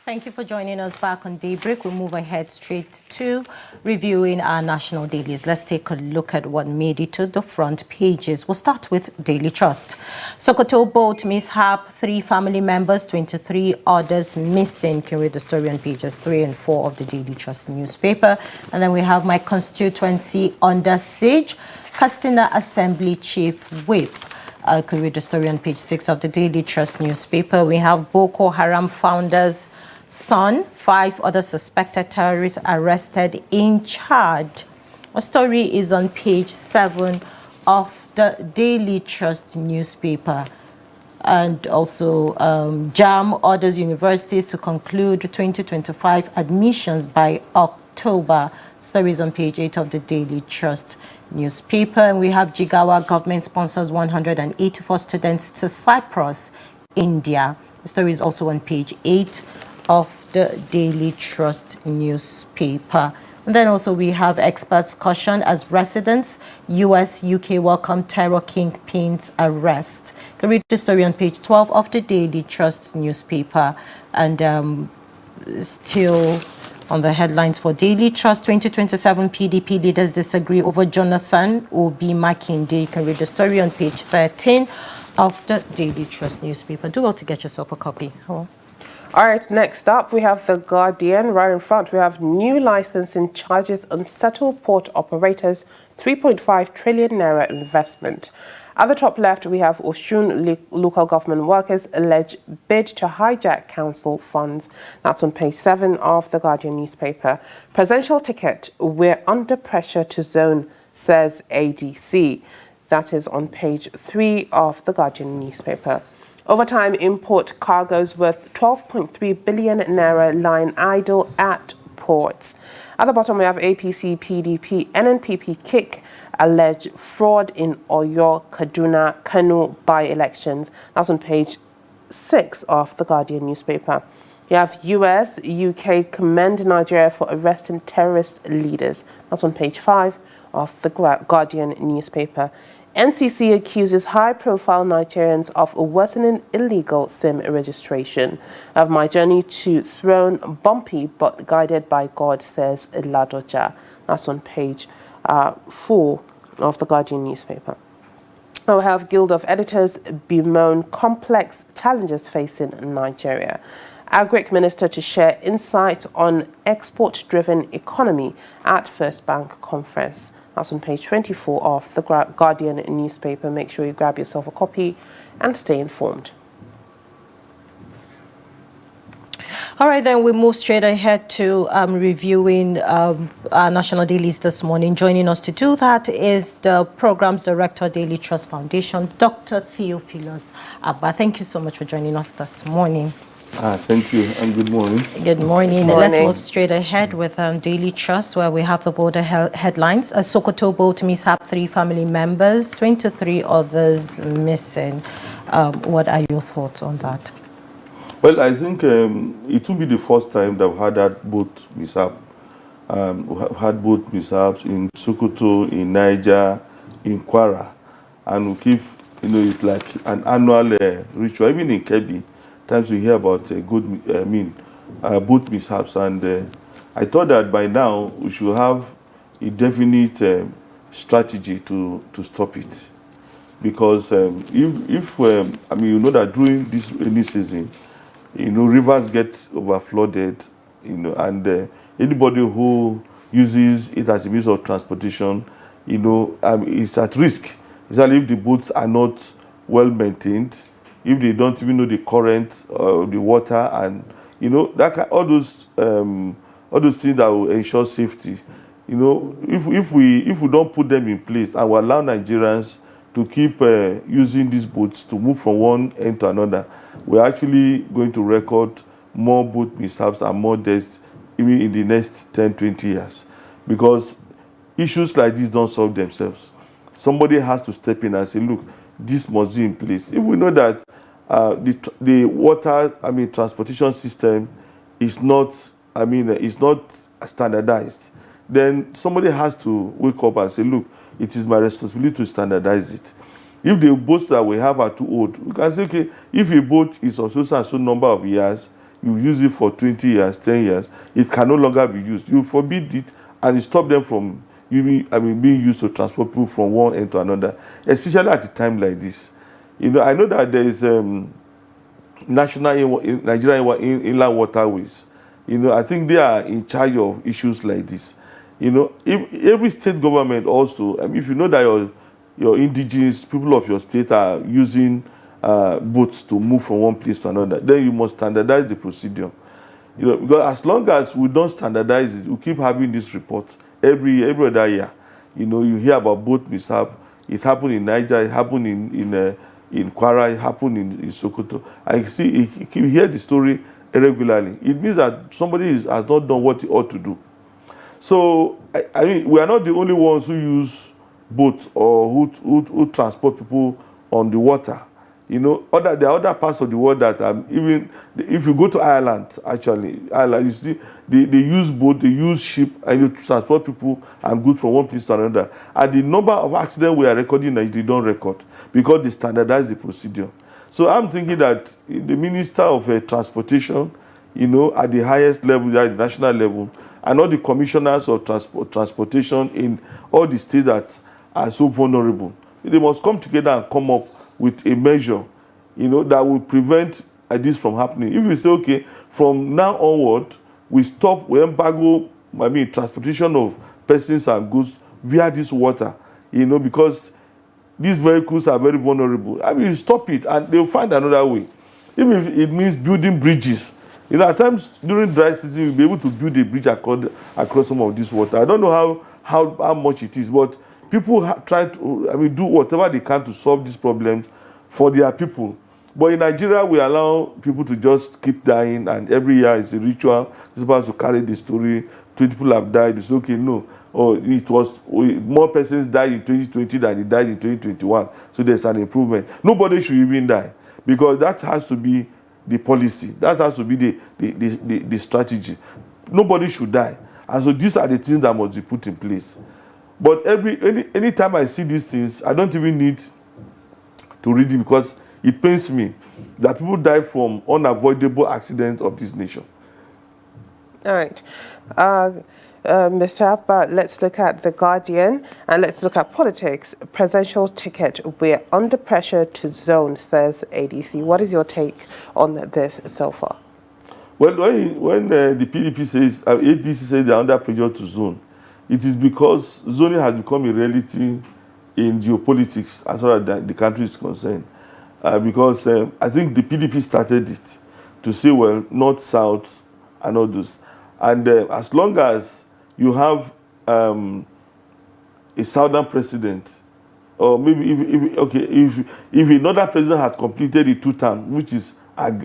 Thank you for joining us back on Daybreak. We'll move ahead straight to reviewing our national dailies. Let's take a look at what made it to the front pages. We'll start with Daily Trust. Sokoto boat mishap, 3 family members, 23 others missing. You can read the story on pages 3 and 4 of the Daily Trust newspaper. And then we have my constituency under siege. Castina Assembly Chief Whip. Could read the story on page 6 of the Daily Trust newspaper. We have Boko Haram founders' son, 5 other suspected terrorists arrested in Chad. A story is on page 7 of the Daily Trust newspaper. And also, JAM orders universities to conclude 2025 admissions by October. Stories on page 8 of the Daily Trust newspaper. And we have Jigawa government sponsors 184 students to Cyprus, India. The story is also on page 8 of the Daily Trust newspaper. And then also we have experts caution as residents, US, UK welcome terror kingpins arrest. You can read the story on page 12 of the Daily Trust newspaper. And still on the headlines for Daily Trust, 2027 PDP leaders disagree over Jonathan Obi Makinde. You can read the story on page 13 of the Daily Trust newspaper. Do well to get yourself a copy. Hello. All right, next up, we have The Guardian. Right in front, we have new licensing charges on settled port operators, 3.5 trillion naira investment. At the top left, we have Oshun local government workers allege bid to hijack council funds. That's on page 7 of The Guardian newspaper. Presidential ticket, we're under pressure to zone, says ADC. That is on page 3 of The Guardian newspaper. Overtime import cargoes worth 12.3 billion naira lying idle at ports. At the bottom, we have APC, PDP, NNPP kick alleged fraud in Oyo, Kaduna, Kano by-elections. That's on page 6 of the Guardian newspaper. You have US, UK commend Nigeria for arresting terrorist leaders. That's on page 5 of the Guardian newspaper. NCC accuses high-profile Nigerians of worsening illegal SIM registration. Of my journey to throne bumpy but guided by God, says Ladoja. That's on page 4 of the Guardian newspaper. Now we have Guild of Editors bemoan complex challenges facing Nigeria. Agric Minister to share insight on export-driven economy at First Bank Conference. That's on page 24 of the Guardian newspaper. Make sure you grab yourself a copy and stay informed. All right, then we move straight ahead to reviewing our national dailies this morning. Joining us to do that is the Programs Director, Daily Trust Foundation, Dr. Theophilus Abba. Thank you so much for joining us this morning. Thank you and good morning. Good morning. Let's move straight ahead with Daily Trust, where we have the border headlines. A Sokoto boat mishap, 3 family members, 23 others missing. What are your thoughts on that? Well, I think it won't be the first time that we've had that boat mishap. We've had boat mishaps in Sokoto, in Niger, in Kwara. And we keep, it's like an annual ritual. Even in Kebbi, times we hear about boat mishaps, and I thought that by now we should have a definite strategy to stop it, because if you know that during this rainy season, rivers get over flooded, and anybody who uses it as a means of transportation, is at risk, especially if the boats are not well maintained, if they don't even know the current, the water, and all those things that will ensure safety. If we don't put them in place and we allow Nigerians to keep using these boats to move from one end to another, we're actually going to record more boat mishaps and more deaths even in the next 10-20 years, because issues like this don't solve themselves. Somebody has to step in and say, look, this must be in place. If we know that the water, transportation system is not, is not standardized, then somebody has to wake up and say, look, it is my responsibility to standardize it. If the boats that we have are too old, we can say, okay, if a boat is of so and so number of years, you use it for 20 years, 10 years, it can no longer be used. You forbid it and you stop them from being used to transport people from one end to another, especially at a time like this. I know that there is Nigeria inland waterways. I think they are in charge of issues like this. If every state government also, if you know that your indigenous people of your state are using boats to move from one place to another, then you must standardize the procedure. Because as long as we don't standardize it, we keep having this report every other year. You hear about boat mishap. It happened in Niger. It happened in Kwara. It happened in Sokoto. I see. You hear the story irregularly. It means that somebody has not done what he ought to do. So I mean, we are not the only ones who use boats or who transport people on the water. There are other parts of the world that even if you go to Ireland, you see they use boat, they use ship, and you transport people and goods from one place to another. And the number of accidents we are recording, they don't record because they standardize the procedure. So I'm thinking that the Minister of Transportation, at the highest level, at the national level, and all the commissioners of transportation in all the states that are so vulnerable, they must come together and come up with a measure, that will prevent this from happening. If we say, okay, from now onward, we embargo, transportation of persons and goods via this water, because these vehicles are very vulnerable. You stop it and they'll find another way. Even if it means building bridges. At times during dry season, you'll be able to build a bridge across some of this water. I don't know how much it is, but people try to do whatever they can to solve these problems for their people. But in Nigeria, we allow people to just keep dying, and every year it's a ritual. It's supposed to carry the story. 20 people have died. It's okay, no. Or it was more persons died in 2020 than they died in 2021. So there's an improvement. Nobody should even die, because that has to be the policy. That has to be the strategy. Nobody should die. And so these are the things that must be put in place. But anytime I see these things, I don't even need to read it, because it pains me that people die from unavoidable accidents of this nation. All right. Mr. let's look at The Guardian and let's look at politics. Presidential ticket, we're under pressure to zone, says ADC. What is your take on this so far? Well, when the PDP says, ADC says they're under pressure to zone, it is because zoning has become a reality in geopolitics as far as the country is concerned. Because I think the PDP started it to say, well, north, south, and all those. And as long as you have a southern president, or maybe if another president has completed the 2 terms,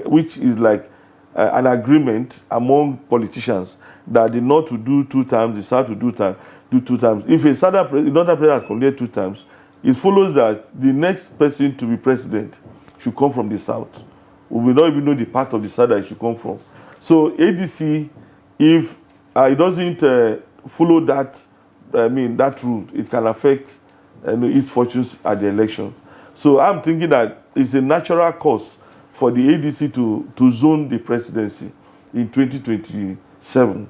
which is like an agreement among politicians that the north will do 2 terms, the south will do 2 terms. If another president has completed 2 terms, it follows that the next person to be president should come from the south. We will not even know the part of the south that it should come from. So ADC, if it doesn't follow that rule, it can affect its fortunes at the election. So I'm thinking that it's a natural course for the ADC to zone the presidency in 2027,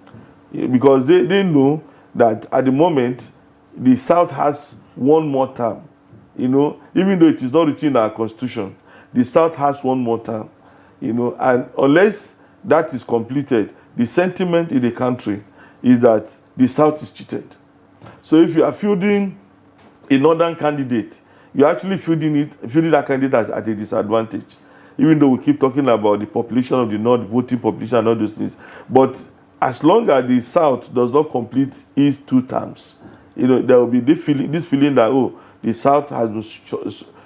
because they know that at the moment the South has 1 more term. Even though it is not written in our constitution, the South has 1 more term. And unless that is completed, the sentiment in the country is that the South is cheated. So if you are fielding a northern candidate, you're actually fielding that candidate at a disadvantage. Even though we keep talking about the population of the North, voting population and all those things. But as long as the South does not complete its 2 terms, there will be this feeling that, the South has been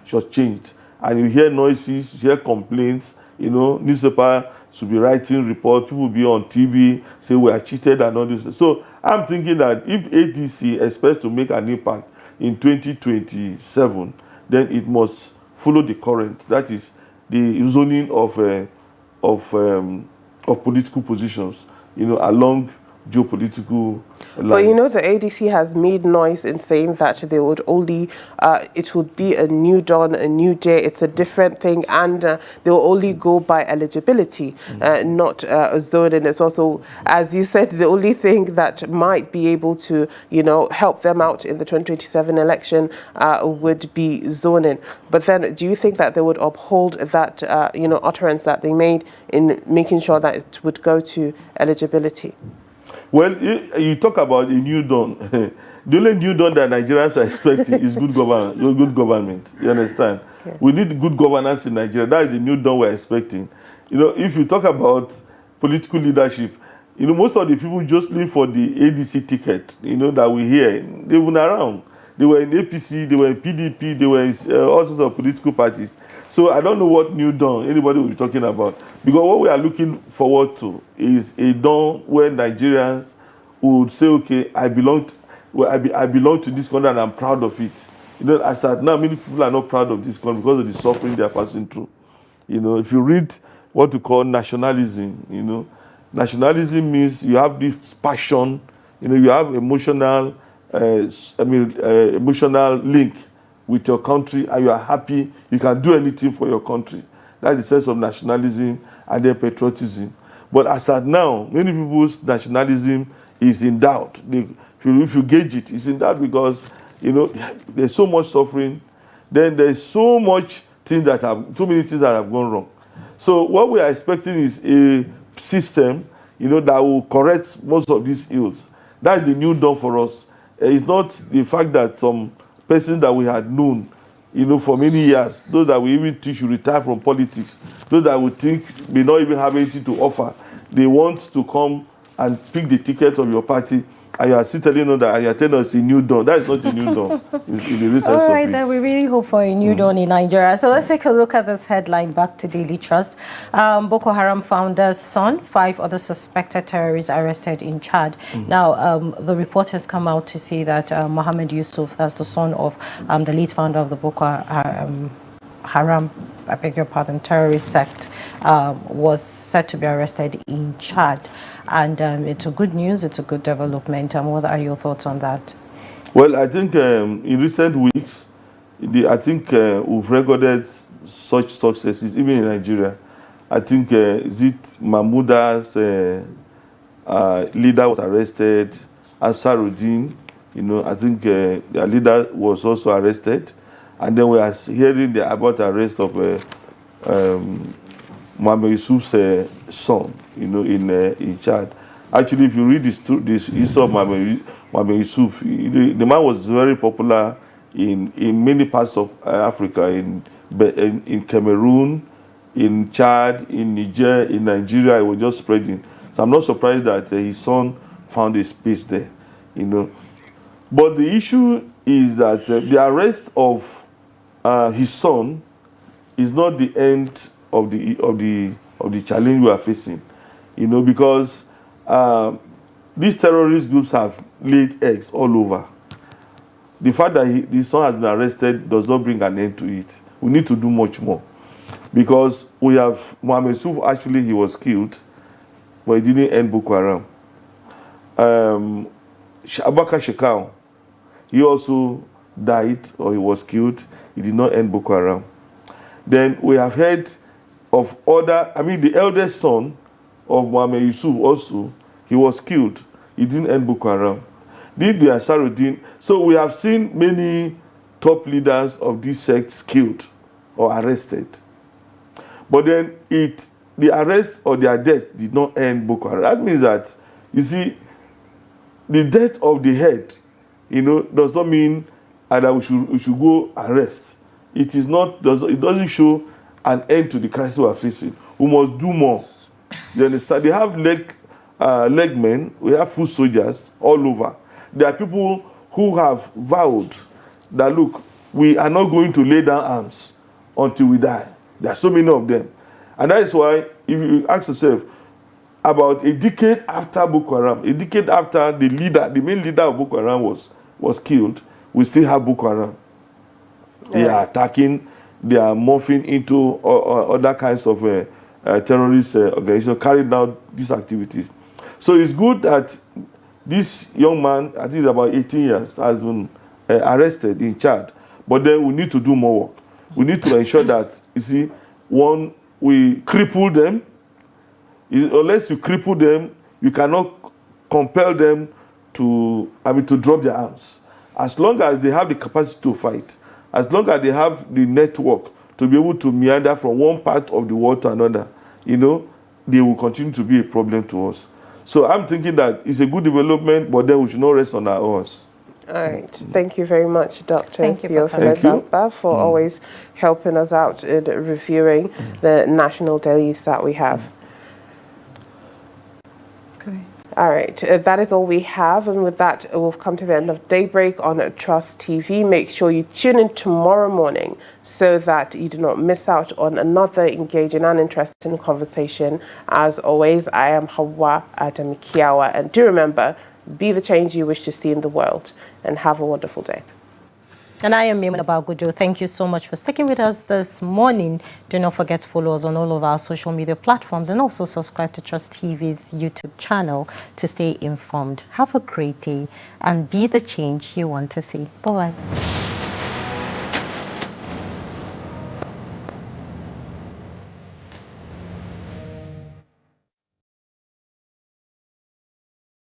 shortchanged. And you hear noises, you hear complaints, newspaper should be writing reports, people will be on TV, say we are cheated and all this. So I'm thinking that if ADC expects to make an impact in 2027, then it must follow the current. That is the zoning of political positions, along geopolitical But you know, the ADC has made noise in saying that they would only, it would be a new dawn, a new day. It's a different thing, and they will only go by eligibility, not zoning. It's also, as you said, the only thing that might be able to, you know, help them out in the 2027 election would be zoning. But then, do you think that they would uphold that, you know, utterance that they made in making sure that it would go to eligibility? Well, you talk about a new dawn. The only new dawn that Nigerians are expecting is good government. You understand? Yeah. We need good governance in Nigeria. That is the new dawn we're expecting. You know, if you talk about political leadership, you know, most of the people just live for the ADC ticket, you know, that we hear. They were around. They were in APC, they were in PDP, they were in all sorts of political parties. So I don't know what new dawn anybody will be talking about. Because what we are looking forward to is a dawn where Nigerians would say, okay, I belong to this country and I'm proud of it. You know, as at now, many people are not proud of this country because of the suffering they are passing through. You know, if you read what we call nationalism, you know, nationalism means you have this passion, you know, you have emotional emotional link with your country, and you are happy you can do anything for your country. That's the sense of nationalism and then patriotism. But as at now, many people's nationalism is in doubt. If you gauge it, it's in doubt because, you know, there's so much suffering. Then there's so many things that have gone wrong. So what we are expecting is a system, you know, that will correct most of these ills. That's the new dawn for us. It's not the fact that some persons that we had known, you know, for many years, those that we even think should retire from politics, those that we think may not even have anything to offer, they want to come and pick the ticket of your party, and you are still telling them that, and you are telling us a new dawn. That is not a new dawn. It's in the real sense All right, of it. then we really hope for a new dawn in Nigeria. So let's take a look at this headline. Back to Daily Trust. Boko Haram founder's son, 5 other suspected terrorists arrested in Chad. Now, the report has come out to say that Mohammed Yusuf, that's the son of the lead founder of the Boko Haram, I beg your pardon, terrorist sect, was said to be arrested in Chad. And it's a good news, it's a good development. What are your thoughts on that? Well, I think in recent weeks, I think we've recorded such successes, even in Nigeria. I think Mahmouda's leader was arrested, Ansarudin, you know, I think their leader was also arrested. And then we are hearing about the arrest of Mohammed Yusuf's son, you know, in Chad. Actually, if you read this history of Mohammed Yusuf, the man was very popular in many parts of Africa, in Cameroon, in Chad, in Niger, in Nigeria. It was just spreading. So I'm not surprised that his son found a space there, you know. But the issue is that the arrest of his son is not the end of the challenge we are facing, you know, because these terrorist groups have laid eggs all over. The fact that his son has been arrested does not bring an end to it. We need to do much more, because we have Mohammed Yusuf. Actually, he was killed, but he didn't end Boko Haram. Abaka Shekau, he also died, or he was killed. He did not end Boko Haram. Then we have heard of the eldest son of Mohammed Yusuf also, he was killed. He didn't end Boko Haram. Did the Ansarudin. So we have seen many top leaders of these sects killed or arrested. But then the arrest or their death did not end Boko Haram. That means that, you see, the death of the head, you know, does not mean that we should go arrest. It doesn't show an end to the crisis we are facing. We must do more. You understand? They have leg men, we have foot soldiers all over. There are people who have vowed that, look, we are not going to lay down arms until we die. There are so many of them. And that is why, if you ask yourself, about a decade after Boko Haram, a decade after the main leader of Boko Haram was killed, we still have Boko Haram. They are attacking, they are morphing into other kinds of terrorist organizations carrying out these activities. So it's good that This young man, I think about 18 years, has been arrested in Chad. But then we need to do more work. We need to ensure that, you see, one, we cripple them. Unless you cripple them, you cannot compel them to drop their arms. As long as they have the capacity to fight, as long as they have the network to be able to meander from one part of the world to another, you know, they will continue to be a problem to us. So I'm thinking that it's a good development, but then we should not rest on our oars. All right. Thank you very much, Dr. Thank you for Theophilus coming. Agba, for always helping us out in reviewing the national dailies that we have. Great. All right, that is all we have. And with that, we've come to the end of Daybreak on Trust TV. Make sure you tune in tomorrow morning so that you do not miss out on another engaging and interesting conversation. As always, I am Hawa Adamikiawa. And do remember, be the change you wish to see in the world. And have a wonderful day. And I am Mimuna Bagujo. Thank you so much for sticking with us this morning. Do not forget to follow us on all of our social media platforms and also subscribe to Trust TV's YouTube channel to stay informed. Have a great day and be the change you want to see. Bye-bye.